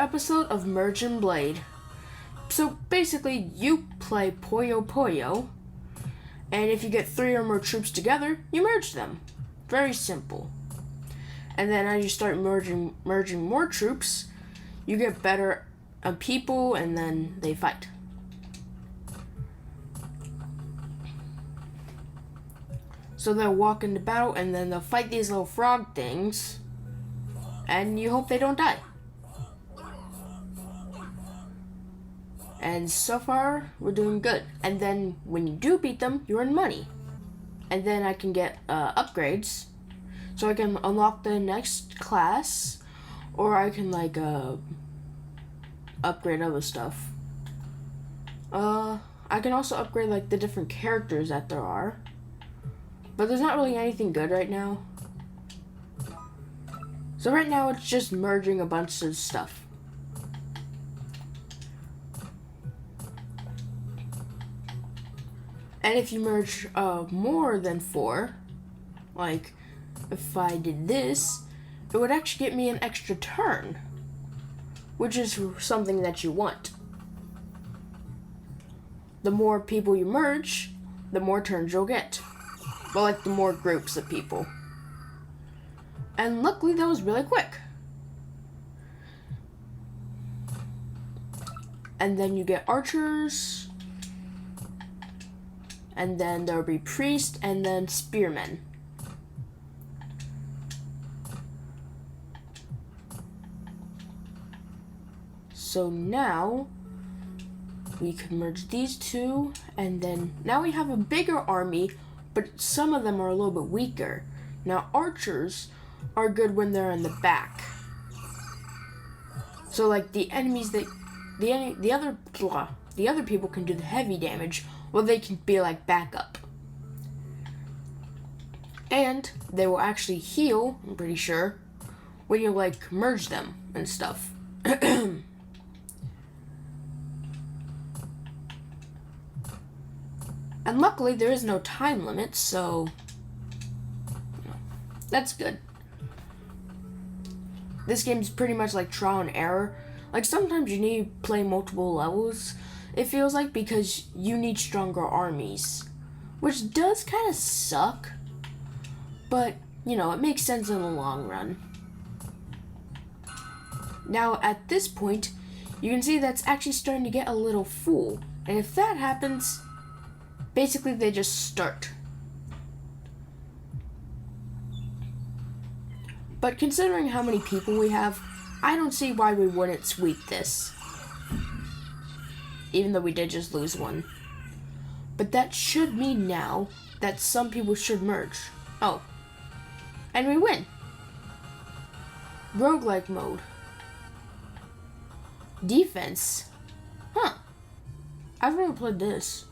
episode of Merge and Blade. So basically, you play poyo-poyo, and if you get 3 or more troops together, you merge them. Very simple. And then as you start merging more troops, you get better people, and then they fight. So they'll walk into battle, and then they'll fight these little frog things, and you hope they don't die. And so far, we're doing good. And then when you do beat them, you earn money. And then I can get upgrades, so I can unlock the next class, or I can upgrade other stuff. I can also upgrade the different characters that there are, but there's not really anything good right now. So right now it's just merging a bunch of stuff. And if you merge more than 4, like if I did this, it would actually get me an extra turn, which is something that you want. The more people you merge, the more turns you'll get. Well, the more groups of people. And luckily that was really quick. And then you get archers, and then there'll be priests, and then spearmen. So now we can merge these 2, and then now we have a bigger army, but some of them are a little bit weaker. Now archers are good when they're in the back. So the enemies that the other people can do the heavy damage, well, they can be backup. And they will actually heal, I'm pretty sure, when you merge them and stuff. And luckily there is no time limit, so that's good. This game is pretty much like trial and error. Sometimes you need to play multiple levels, it feels like, because you need stronger armies, which does kind of suck, but it makes sense in the long run. Now at this point, you can see that's actually starting to get a little full, and if that happens, basically they just start. But considering how many people we have, I don't see why we wouldn't sweep this. Even though we did just lose one. But that should mean now that some people should merge. Oh. And we win. Roguelike mode. Defense. Huh. I've never played this.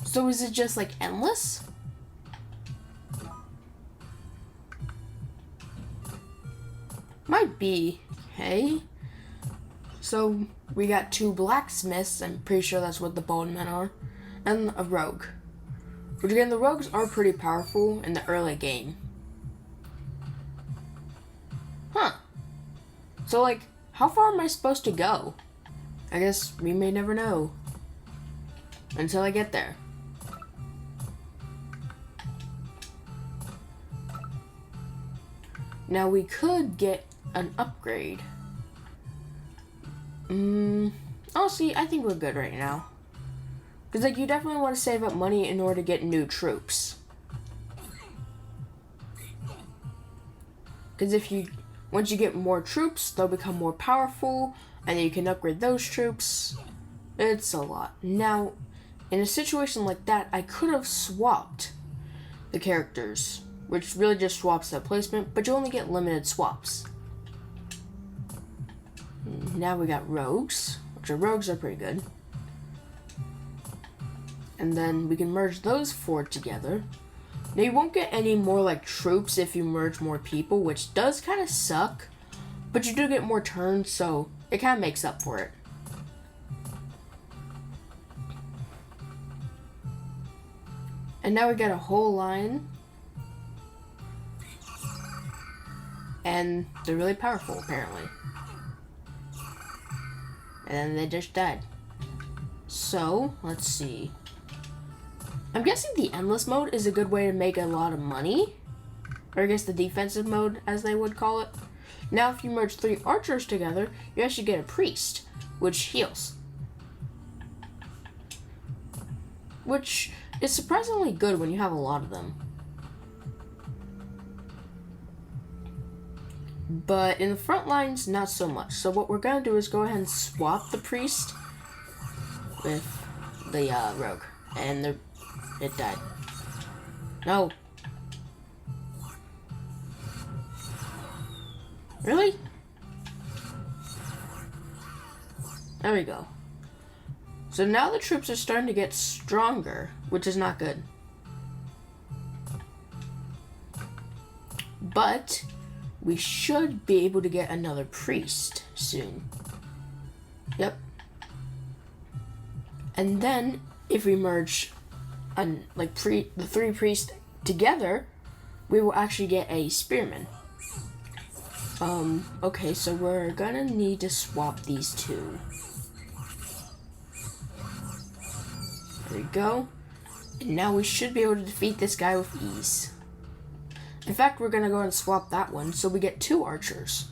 So is it just endless? Might be. Hey. So we got 2 blacksmiths, I'm pretty sure that's what the bowmen are, and a rogue. Which again, the rogues are pretty powerful in the early game. Huh. So how far am I supposed to go? I guess we may never know. Until I get there. Now we could get an upgrade. Honestly, I think we're good right now. Because you definitely want to save up money in order to get new troops. Because once you get more troops, they'll become more powerful, and then you can upgrade those troops. It's a lot. Now, in a situation like that, I could have swapped the characters, which really just swaps the placement, but you only get limited swaps. Now we got rogues, which rogues are pretty good. And then we can merge those 4 together. Now you won't get any more troops if you merge more people, which does kind of suck, but you do get more turns, so it kind of makes up for it. And now we got a whole line. And they're really powerful, apparently. And then they just died. So, let's see. I'm guessing the endless mode is a good way to make a lot of money. Or I guess the defensive mode, as they would call it. Now, if you merge 3 archers together, you actually get a priest, which heals. Which is surprisingly good when you have a lot of them. But in the front lines, not so much. So what we're going to do is go ahead and swap the priest with the rogue. And it died. No. Really? There we go. So now the troops are starting to get stronger, which is not good. But we should be able to get another priest soon. Yep. And then if we merge the 3 priests together, we will actually get a spearman. Okay, so we're gonna need to swap these 2. There we go. And now we should be able to defeat this guy with ease. In fact, we're gonna go and swap that one so we get 2 archers.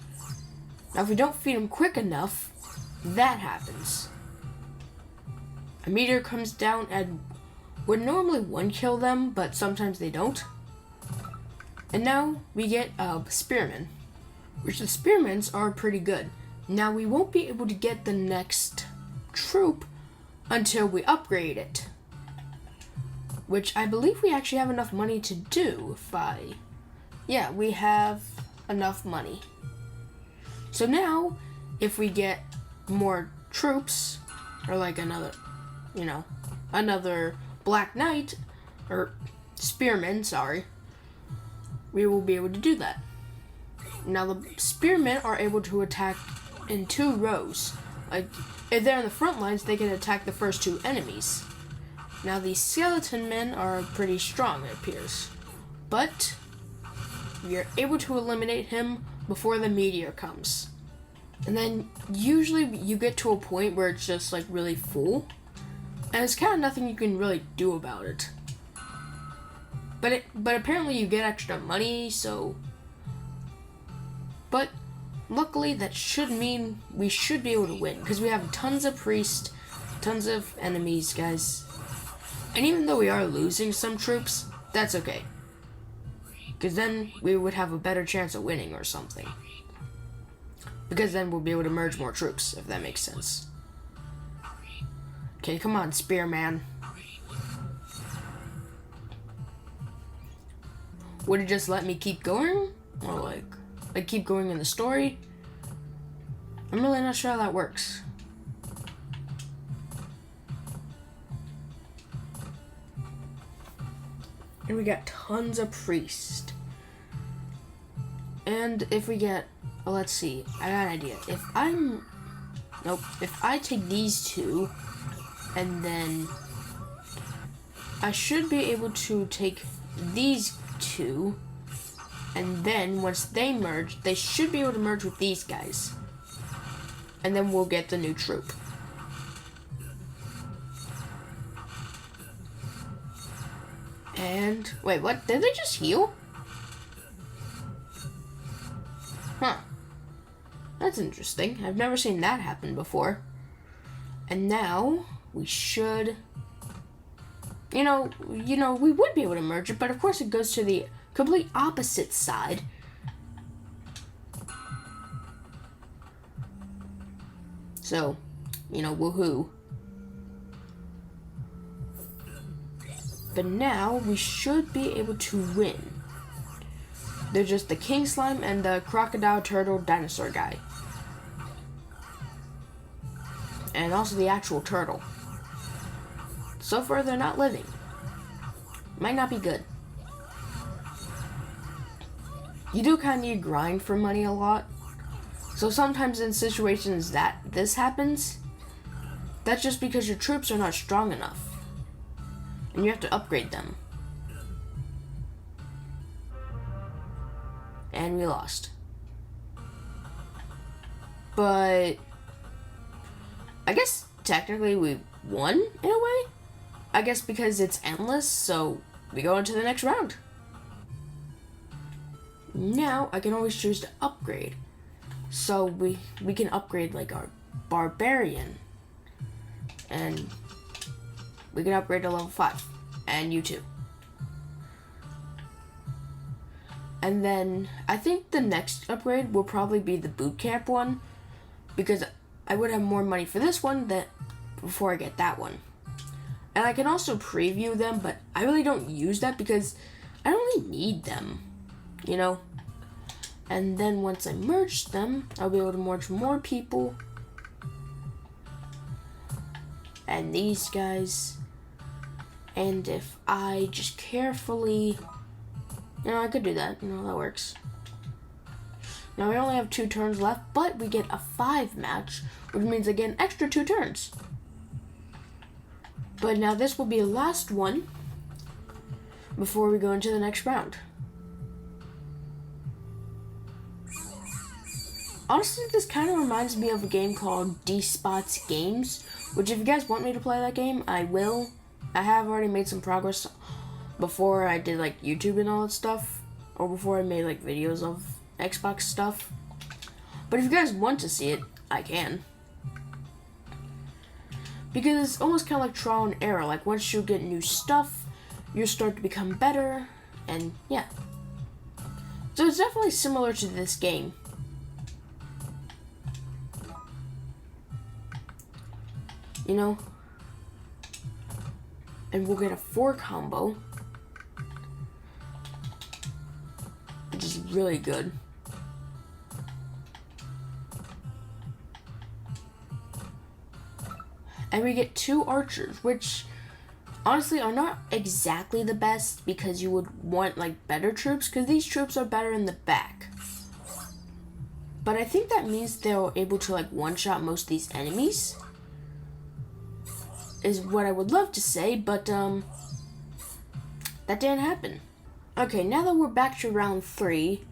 Now, if we don't feed him quick enough, that happens. A meteor comes down and would normally 1-kill them, but sometimes they don't. And now we get spearmen, which the spearmen are pretty good. Now we won't be able to get the next troop until we upgrade it, which I believe we actually have enough money to do. Yeah, we have enough money. So now, if we get more troops, or like another Black Knight, or Spearman, sorry, we will be able to do that. Now the Spearmen are able to attack in 2 rows. Like, if they're in the front lines, they can attack the first 2 enemies. Now the Skeleton Men are pretty strong, it appears. But we are able to eliminate him before the meteor comes. And then usually you get to a point where it's just like really full, and it's kind of nothing you can really do about it. But apparently you get extra money, so. But luckily that should mean we should be able to win, because we have tons of priests, tons of enemies, guys. And even though we are losing some troops, that's okay, because then we would have a better chance of winning or something. Because then we'll be able to merge more troops, if that makes sense. Okay, come on, Spearman. Would it just let me keep going? Or like keep going in the story? I'm really not sure how that works. And we got tons of priests. And if we get, well, let's see, I got an idea. If I take these 2, and then I should be able to take these 2, and then once they merge, they should be able to merge with these guys. And then we'll get the new troop. And, wait, what? Did they just heal? Huh. That's interesting. I've never seen that happen before. And now, we should... we would be able to merge it, but of course it goes to the complete opposite side. So, woohoo. But now, we should be able to win. They're just the king slime and the crocodile turtle dinosaur guy. And also the actual turtle. So far, they're not living. Might not be good. You do kind of need to grind for money a lot. So sometimes in situations that this happens, that's just because your troops are not strong enough. And you have to upgrade them. And we lost. But I guess technically we won in a way. I guess because it's endless, so we go into the next round. Now I can always choose to upgrade. So we can upgrade like our barbarian. And we can upgrade to level 5. And you too. And then I think the next upgrade will probably be the boot camp one, because I would have more money for this one than before I get that one. And I can also preview them, but I really don't use that because I don't really need them, you know? And then once I merge them, I'll be able to merge more people. And these guys. And if I just carefully, I could do that, that works. Now we only have 2 turns left, but we get a 5 match, which means I get an extra 2 turns. But now this will be the last one before we go into the next round. Honestly, this kind of reminds me of a game called D-Spots Games, which if you guys want me to play that game, I will. I have already made some progress before I did like YouTube and all that stuff, or before I made like videos of Xbox stuff. But if you guys want to see it, I can. Because it's almost kind of like trial and error. Like once you get new stuff, you start to become better, and yeah. So it's definitely similar to this game. And we'll get a 4 combo, which is really good. And we get 2 archers, which honestly are not exactly the best because you would want like better troops, because these troops are better in the back. But I think that means they're able to like one-shot most of these enemies, is what I would love to say, but that didn't happen. Okay, now that we're back to round 3,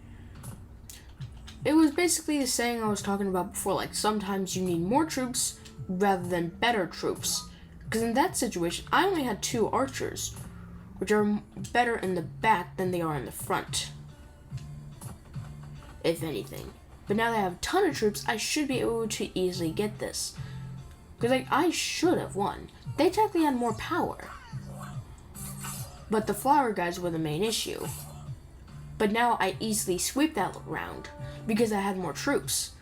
it was basically the saying I was talking about before, like sometimes you need more troops rather than better troops. Because in that situation, I only had 2 archers, which are better in the back than they are in the front, if anything. But now that I have a ton of troops, I should be able to easily get this. Because like, I should have won. They technically had more power. But the flower guys were the main issue. But now I easily sweep that round because I had more troops.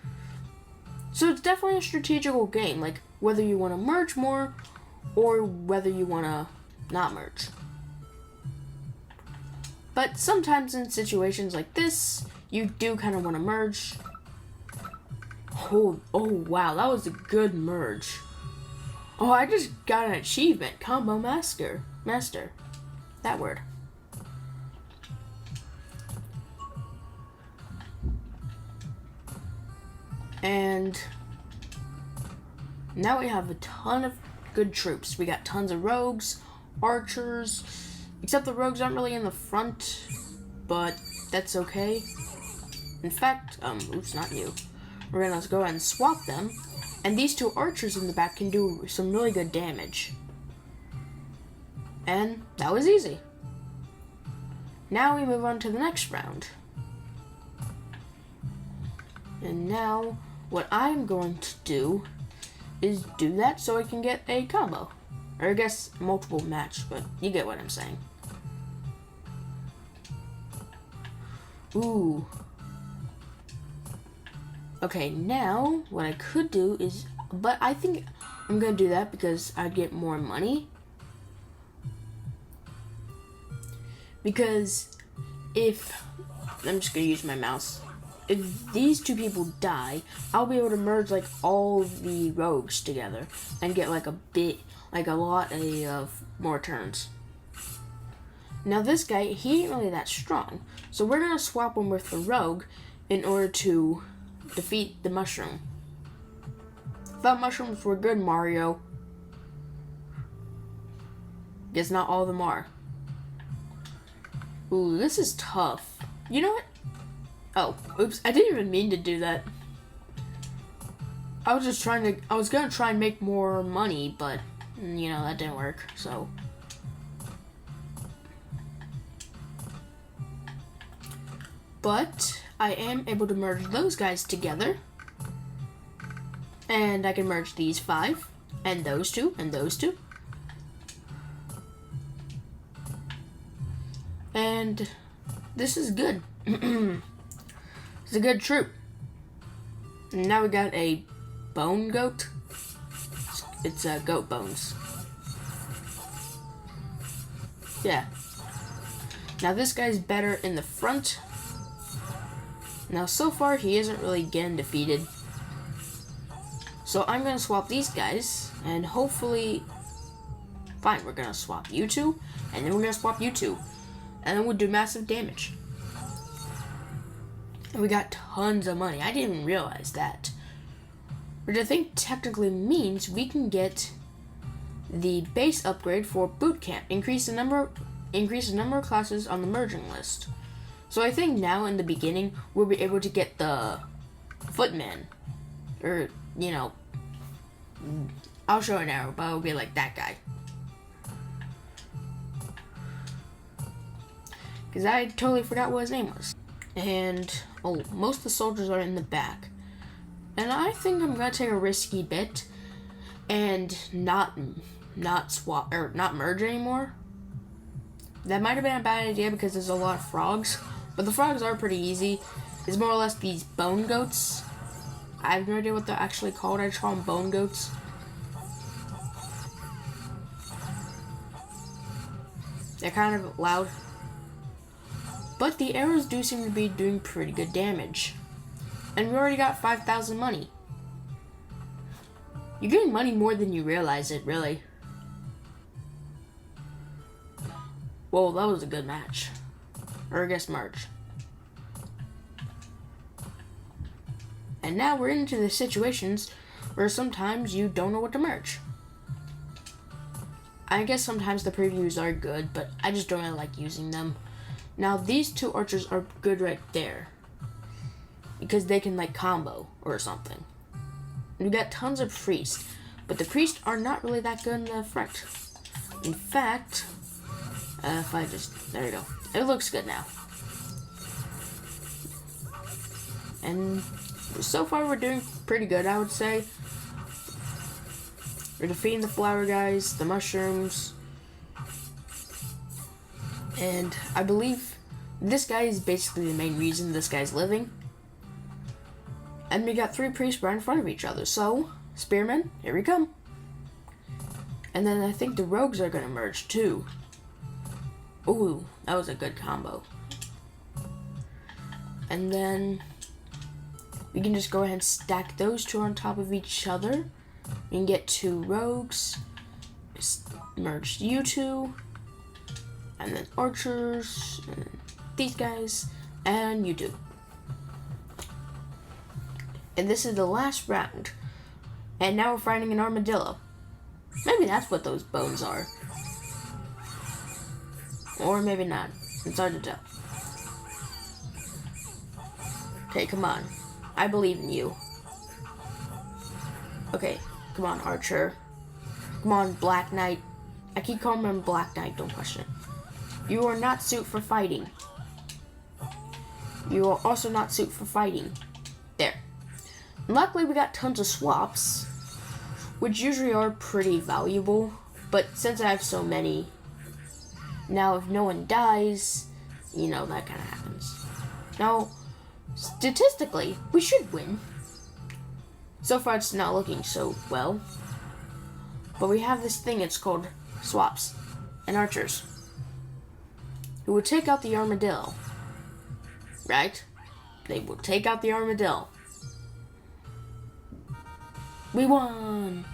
So it's definitely a strategical game, like whether you want to merge more or whether you want to not merge. But sometimes in situations like this, you do kind of want to merge. Oh wow, that was a good merge. Oh, I just got an achievement, Combo Master. That word. And now we have a ton of good troops. We got tons of rogues, archers, except the rogues aren't really in the front, but that's okay. In fact, oops, not you. We're gonna go ahead and swap them, and these 2 archers in the back can do some really good damage. And that was easy. Now we move on to the next round. And now what I'm going to do is do that so I can get a combo. Or I guess multiple match, but you get what I'm saying. Ooh. Okay, now what I could do is, but I think I'm gonna do that because I'd get more money. Because if, I'm just gonna use my mouse. If these 2 people die, I'll be able to merge like all the rogues together and get like a lot of more turns. Now this guy, he ain't really that strong, so we're gonna swap him with the rogue in order to defeat the mushroom. Thought mushrooms were good, Mario. Guess not all of them are. Ooh, this is tough. You know what? Oh, oops, I didn't even mean to do that. I was gonna try and make more money, but, you know, that didn't work, so. But I am able to merge those guys together. And I can merge these 5, and those 2, and those 2. And this is good. It's a good troop. And now we got a bone goat. It's goat bones. Yeah. Now this guy's better in the front. Now so far he isn't really getting defeated. So I'm gonna swap these guys and hopefully, fine, we're gonna swap you 2 and then we're gonna swap you 2 and then we'll do massive damage. And we got tons of money. I didn't even realize that. Which I think technically means we can get the base upgrade for boot camp. Increase the number of classes on the merging list. So I think now in the beginning we'll be able to get the footman. Or, you know, I'll show an arrow, but it'll be like that guy. Because I totally forgot what his name was. And, oh, most of the soldiers are in the back. And I think I'm gonna take a risky bit and not swap or not merge anymore. That might have been a bad idea because there's a lot of frogs, but the frogs are pretty easy. It's more or less these bone goats. I have no idea what they're actually called. I just call them bone goats. They're kind of loud. But the arrows do seem to be doing pretty good damage. And we already got 5,000 money. You're getting money more than you realize it, really. Whoa, that was a good match. Or I guess merge. And now we're into the situations where sometimes you don't know what to merge. I guess sometimes the previews are good, but I just don't really like using them. Now these 2 archers are good right there. Because they can like combo or something. And we got tons of priests, but the priests are not really that good in the front. In fact, if I just, there we go. It looks good now. And so far we're doing pretty good, I would say. We're defeating the flower guys, the mushrooms. And I believe this guy is basically the main reason this guy's living. And we got 3 priests right in front of each other. So, spearmen, here we come. And then I think the rogues are gonna merge too. Ooh, that was a good combo. And then we can just go ahead and stack those 2 on top of each other. We can get 2 rogues. Merge you 2. And then archers. And these guys. And you 2. And this is the last round. And now we're fighting an armadillo. Maybe that's what those bones are. Or maybe not. It's hard to tell. Okay, come on. I believe in you. Okay, come on, Archer. Come on, Black Knight. I keep calling him Black Knight, don't question it. You are not suited for fighting. You are also not suited for fighting. There. Luckily, we got tons of swaps, which usually are pretty valuable, but since I have so many, now if no one dies, you know, that kind of happens. Now, statistically, we should win. So far, it's not looking so well, but we have this thing, it's called swaps and archers, who will take out the armadillo, right? They will take out the armadillo. We won!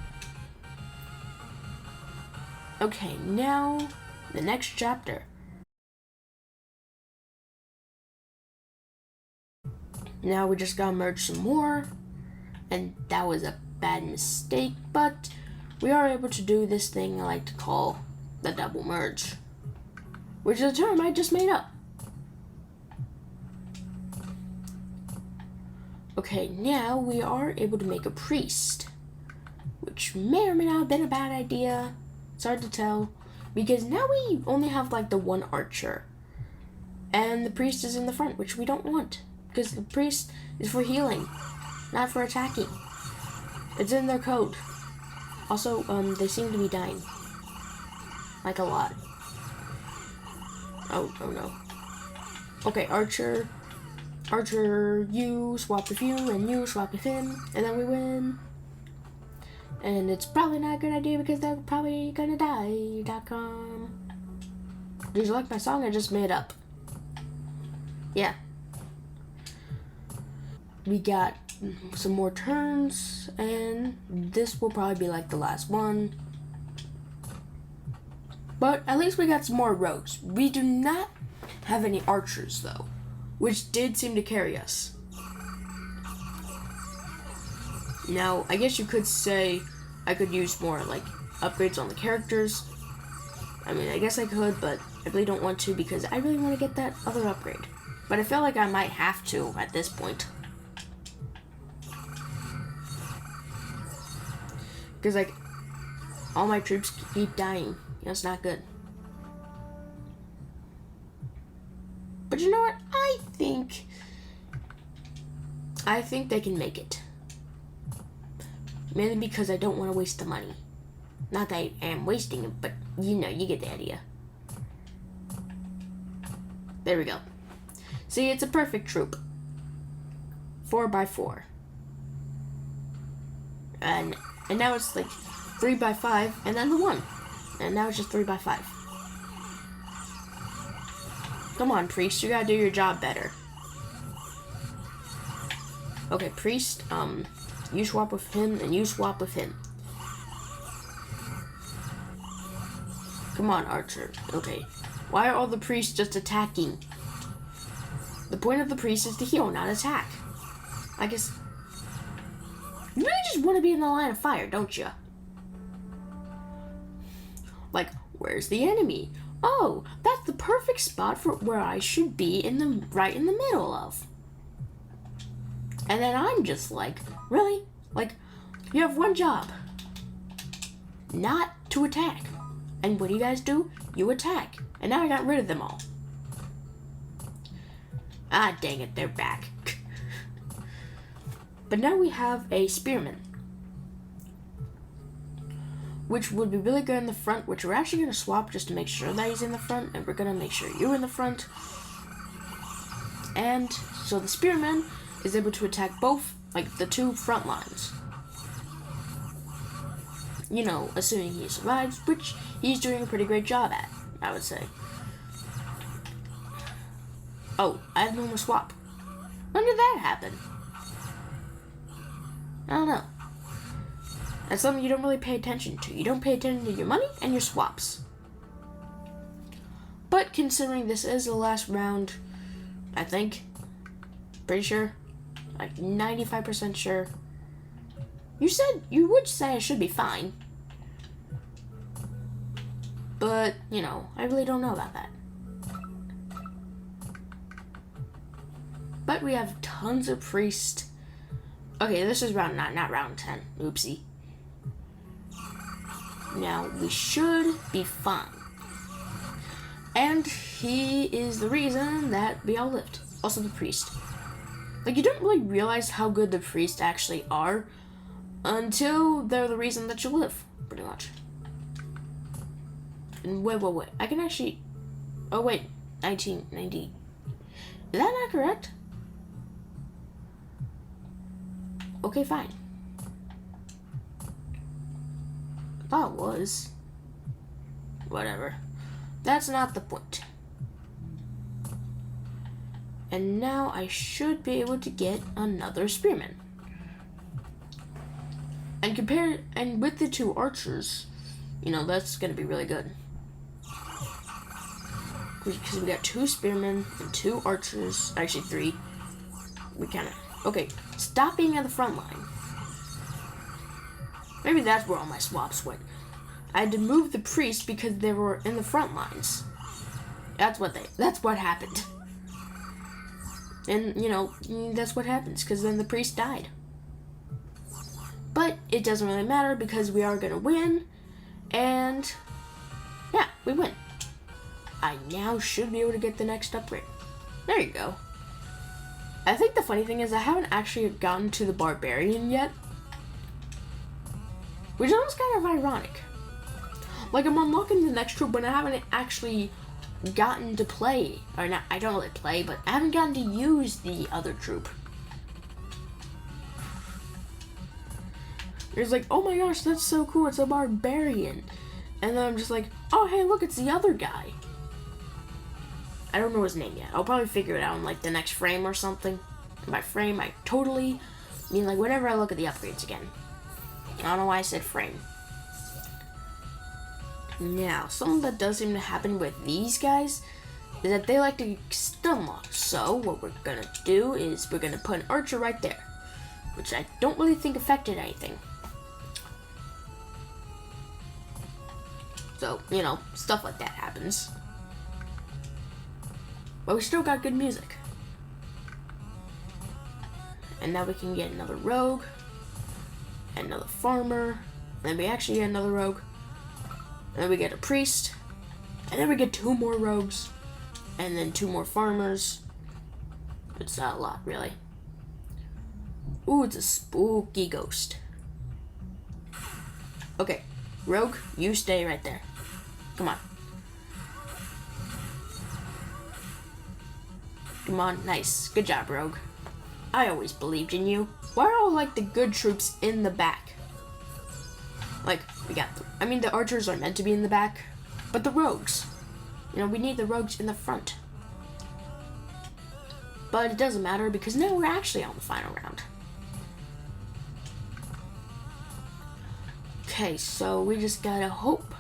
Okay, now, the next chapter. Now we just gotta merge some more, and that was a bad mistake, but we are able to do this thing I like to call the double merge, which is a term I just made up. Okay, now we are able to make a priest, which may or may not have been a bad idea. It's hard to tell, because now we only have like the one archer, and the priest is in the front, which we don't want, because the priest is for healing, not for attacking. It's in their code. Also, they seem to be dying, like a lot. Oh no. Okay, archer, you swap with you, and you swap with him, and then we win. And it's probably not a good idea because they're probably gonna die.com. Did you like my song I just made up? Yeah. We got some more turns, and this will probably be like the last one. But at least we got some more rogues. We do not have any archers though, which did seem to carry us. Now, I guess you could say I could use more like upgrades on the characters. I mean, I guess I could, but I really don't want to because I really want to get that other upgrade. But I feel like I might have to at this point. Because like, all my troops keep dying. That's not good. But you know what? I think they can make it. Mainly because I don't want to waste the money. Not that I am wasting it, but you know, you get the idea. There we go. See, it's a perfect troop. 4x4. And now it's like 3x5, and then the 1. And now it's just 3x5. Come on, priest, you gotta do your job better. Okay, priest, you swap with him, and you swap with him. Come on, archer. Okay. Why are all the priests just attacking? The point of the priest is to heal, not attack. I guess... You really just want to be in the line of fire, don't you? Like, where's the enemy? Oh, that's the perfect spot for where I should be right in the middle of. And then I'm just like, really? Like, you have one job. Not to attack. And what do you guys do? You attack. And now I got rid of them all. Ah, dang it, they're back. But now we have a spearman, which would be really good in the front, which we're actually going to swap just to make sure that he's in the front, and we're going to make sure you're in the front. And so the spearman is able to attack both, like, the two front lines. You know, assuming he survives, which he's doing a pretty great job at, I would say. Oh, I have no more swap. When did that happen? I don't know. That's something you don't really pay attention to. You don't pay attention to your money and your swaps. But considering this is the last round, I think, pretty sure, like 95% sure. You would say I should be fine. But, you know, I really don't know about that. But we have tons of priests. Okay, this is round 9, not round 10. Oopsie. Now, we should be fine. And he is the reason that we all lived. Also the priest. Like, you don't really realize how good the priests actually are until they're the reason that you live, pretty much. And wait. I can actually... Oh, wait. 1990. Is that not correct? Okay, fine. I thought it was. Whatever. That's not the point. And now I should be able to get another spearman. And with the two archers, you know, that's gonna be really good. Because we got 2 spearmen and 2 archers, actually 3. We kinda, okay, stop being at the front line. Maybe that's where all my swaps went. I had to move the priests because they were in the front lines. That's what happened. And, you know, that's what happens, because then the priest died. But it doesn't really matter, because we are going to win. And, yeah, we win. I now should be able to get the next upgrade. There you go. I think the funny thing is I haven't actually gotten to the barbarian yet. Which is almost kind of ironic. Like, I'm unlocking the next troop, but I haven't actually gotten to play. Or not, I don't really play, but I haven't gotten to use the other troop. It's like, oh my gosh, that's so cool, it's a barbarian. And then I'm just like, oh hey, look, it's the other guy. I don't know his name yet. I'll probably figure it out in like the next frame or something. And by frame, I totally mean like whenever I look at the upgrades again. I don't know why I said frame. Now, something that does seem to happen with these guys is that they like to stun lock. So what we're gonna do is we're gonna put an archer right there, which I don't really think affected anything. So, you know, stuff like that happens. But we still got good music. And now we can get another rogue, another farmer, and then we actually get another rogue, and then we get a priest, and then we get 2 more rogues, and then 2 more farmers. It's not a lot, really. Ooh, it's a spooky ghost. Okay, rogue, you stay right there. Come on. Come on, nice. Good job, rogue. I always believed in you. Why are all, like, the good troops in the back? Like, we got the archers are meant to be in the back, but the rogues. You know, we need the rogues in the front. But it doesn't matter, because now we're actually on the final round. Okay, so we just gotta hope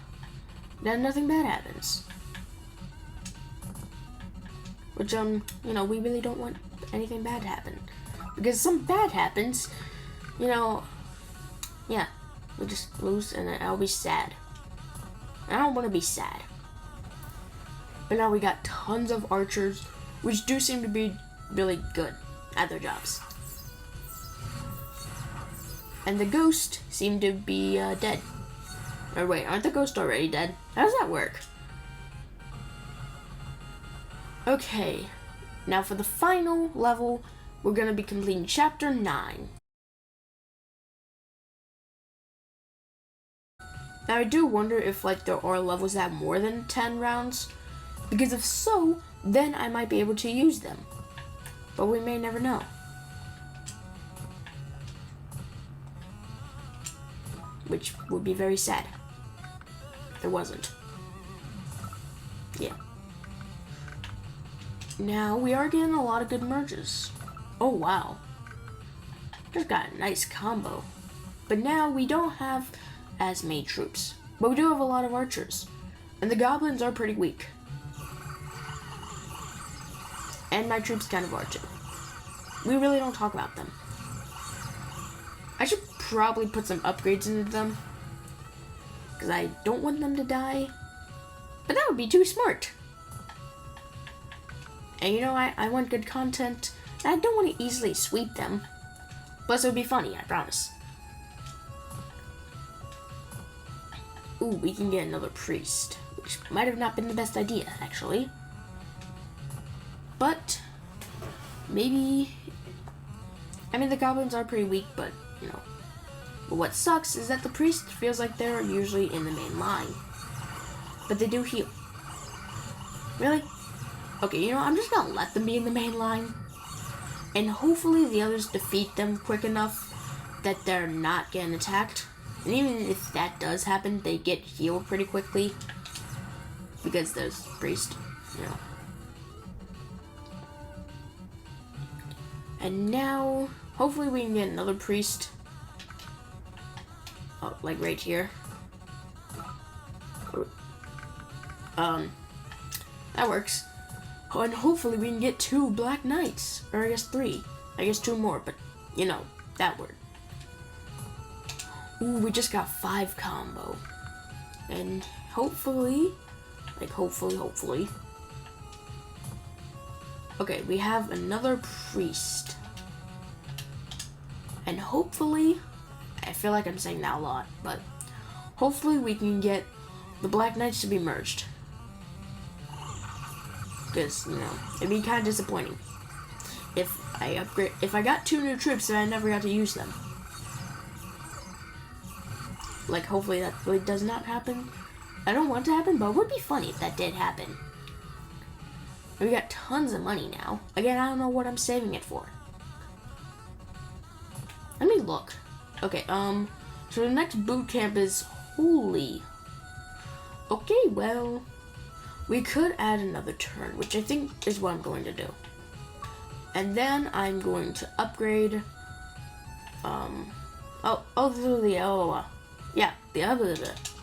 that nothing bad happens. Which, you know, we really don't want anything bad to happen. Because if something bad happens, you know, yeah, we just lose and I'll be sad. And I don't want to be sad. But now we got tons of archers, which do seem to be really good at their jobs. And the ghost seemed to be dead. Or wait, aren't the ghosts already dead? How does that work? Okay, now for the final level, we're going to be completing Chapter 9. Now I do wonder if like there are levels that have more than 10 rounds, because if so, then I might be able to use them. But we may never know. Which would be very sad. If there wasn't. Yeah. Now, we are getting a lot of good merges. Oh, wow. Just got a nice combo. But now, we don't have as many troops. But we do have a lot of archers. And the goblins are pretty weak. And my troops kind of are too. We really don't talk about them. I should probably put some upgrades into them. Because I don't want them to die. But that would be too smart. And you know, I want good content, and I don't want to easily sweep them. Plus, it would be funny, I promise. Ooh, we can get another priest, which might have not been the best idea, actually. But, maybe... I mean, the goblins are pretty weak, but, you know. But what sucks is that the priest feels like they're usually in the main line. But they do heal. Really? Okay, you know, I'm just gonna let them be in the main line. And hopefully the others defeat them quick enough that they're not getting attacked. And even if that does happen, they get healed pretty quickly. Because there's priest, you know. And now, hopefully we can get another priest. Oh, like right here. That works. Oh, and hopefully we can get 2 Black Knights. Or I guess 3. I guess 2 more, but, you know, that word. Ooh, we just got 5 combo. And hopefully, like hopefully, Okay, we have another priest. And hopefully, I feel like I'm saying that a lot, but hopefully we can get the Black Knights to be merged. Because, it'd be kind of disappointing if I got 2 new troops and I never got to use them. Like, hopefully that really does not happen. I don't want it to happen, but it would be funny if that did happen. We got tons of money now. Again, I don't know what I'm saving it for. Let me look. Okay, so the next boot camp is holy. Okay, well, we could add another turn, which I think is what I'm going to do. And then I'm going to upgrade, my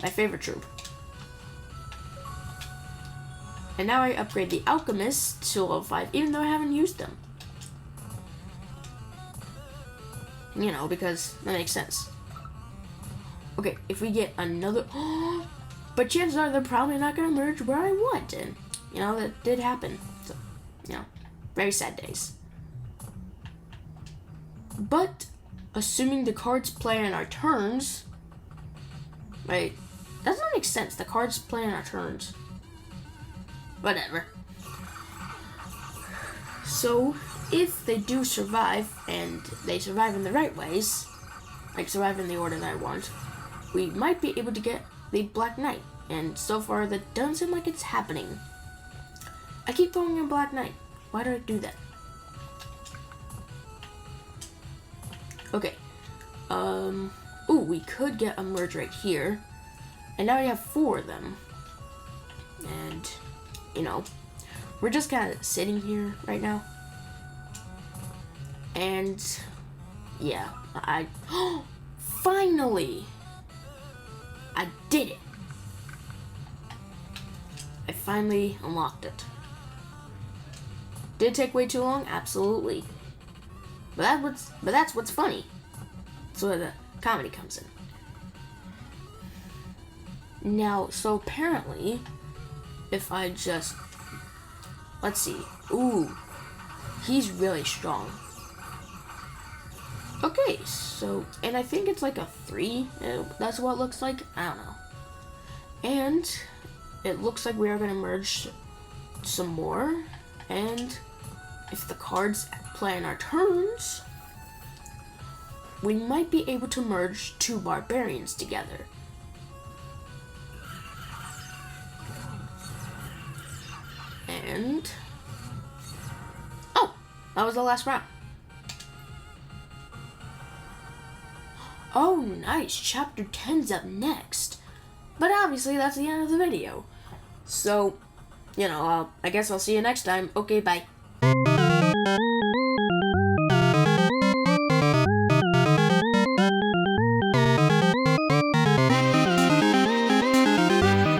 favorite troop. And now I upgrade the alchemists to level 5, even though I haven't used them. Because that makes sense. Okay, if we get another, but chances are they're probably not going to merge where I want, and that did happen. So, very sad days. But assuming the cards play in our turns, right? That doesn't make sense. The cards play in our turns. Whatever. So, if they do survive, and they survive in the right ways, like survive in the order that I want, we might be able to get the Black Knight. And so far, that doesn't seem like it's happening. I keep throwing in Black Knight. Why do I do that? Okay. Ooh, we could get a merge right here. And now we have 4 of them. And, we're just kind of sitting here right now. And, yeah, finally! I did it! I finally unlocked it. Did it take way too long? Absolutely. But that's what's funny. That's where the comedy comes in. Now, so apparently, if I just, let's see. Ooh, he's really strong. Okay, so, and I think it's like a 3. That's what it looks like. I don't know. And it looks like we are going to merge some more. And if the cards play in our turns, we might be able to merge 2 barbarians together. And, oh, that was the last round. Oh, nice. Chapter 10's up next. But obviously, that's the end of the video. So, I guess I'll see you next time. Okay, bye.